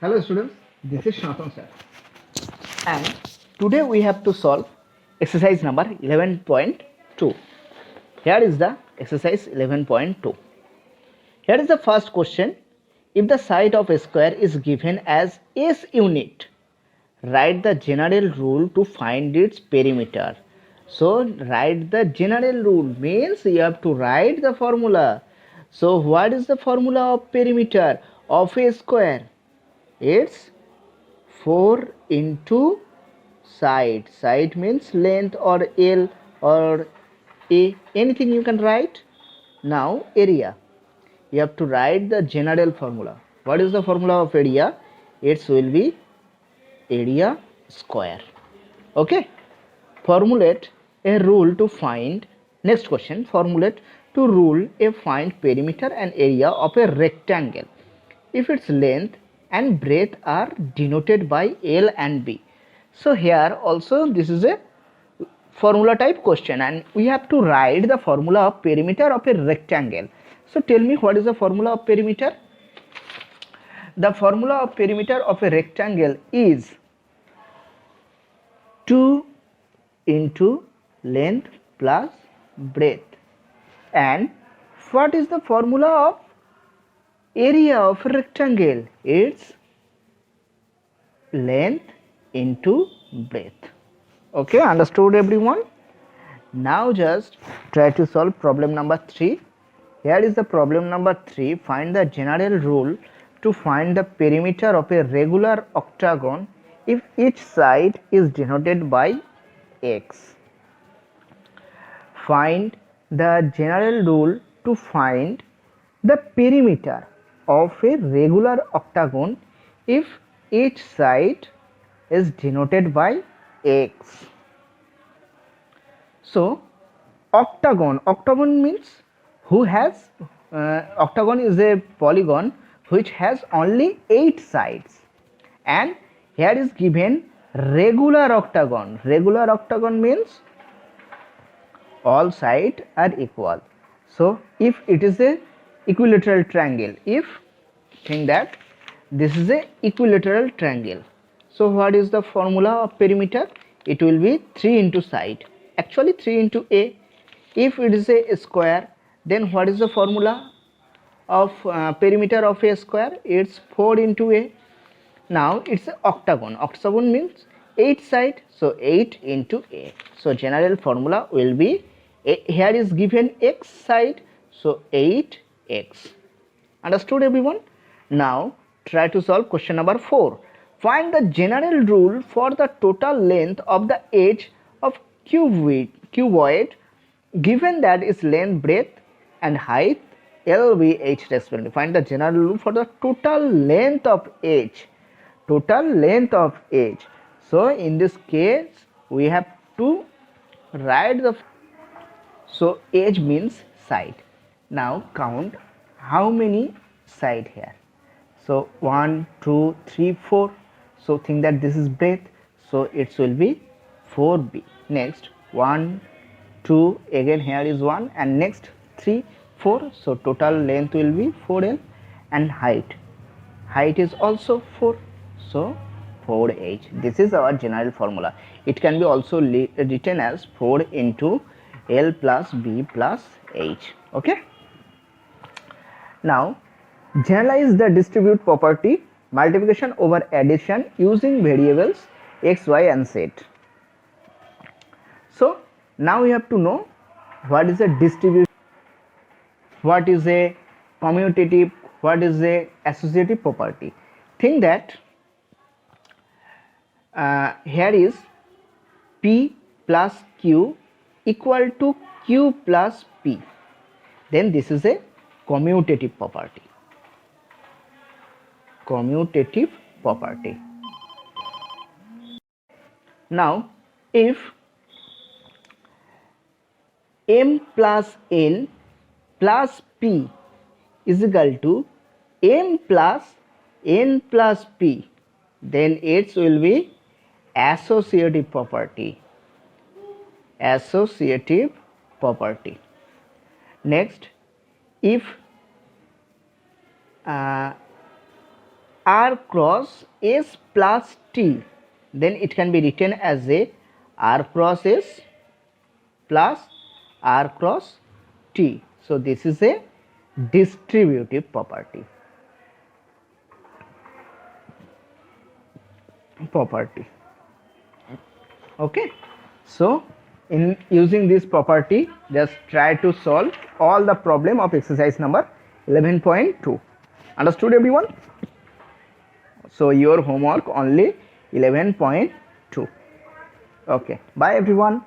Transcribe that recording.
Hello students, this is Shantanu sir, and today we have to solve exercise number 11.2. Here is the exercise 11.2. Here is the first question. If the side of a square is given as S unit, write the general rule to find its perimeter. So write the general rule means you have to write the formula. So what is the formula of perimeter of a square? It's 4 into side. Side means length or L or A, anything you can write. Now area, you have to write the general formula. What is the formula of area? It will be area square. Okay, formulate a rule to find, next question, formulate to rule a find perimeter and area of a rectangle if its length and breadth are denoted by L and B. So here also this is a formula type question and we have to write the formula of perimeter of a rectangle. So tell me, what is the formula of perimeter? The formula of perimeter of a rectangle is 2 into length plus breadth. And what is the formula of area of a rectangle? It's length into breadth. Okay, understood everyone? Now just try to solve problem number 3. Here is the problem number 3. Find the general rule to find the perimeter of a regular octagon if each side is denoted by x. Find the general rule to find the perimeter of a regular octagon if each side is denoted by x. So octagon means octagon is a polygon which has only 8 sides, and here is given regular octagon. Regular octagon means all sides are equal. So if it is a equilateral triangle, if think that this is a equilateral triangle, so what is the formula of perimeter? It will be 3 into side, actually 3 into a. If it is a square, then what is the formula of perimeter of a square? It's 4 into a. Now it's an octagon. Octagon means 8 side, so 8 into a. So general formula will be here is given x side, so 8x. Understood everyone? Now try to solve question number 4. Find the general rule for the total length of the edge of cuboid given that its length, breadth and height L, V, H respectively. Find the general rule for the total length of edge. Total length of edge. So in this case we have to write the, so edge means side. Now count how many side here. So 1, 2, 3, 4. So think that this is breadth, so it will be 4b. Next 1, 2, again here is 1, and next 3, 4. So total length will be 4l, and height is also 4, so 4h. This is our general formula. It can be also written as 4 into L plus B plus H. Okay. Now generalize the distribute property, multiplication over addition using variables x, y and z. So now we have to know what is a distribution, what is a commutative, what is a associative property. Think that here is P plus Q equal to Q plus P, then this is a commutative property. Commutative property. Now if M plus L plus P is equal to M plus N plus P, then it will be associative property. Associative property. Next, if r cross s plus t, then it can be written as a r cross s plus r cross t. So this is a distributive property. Okay, so in using this property, just try to solve all the problem of exercise number 11.2. Understood everyone? So your homework only 11.2. Okay, bye everyone.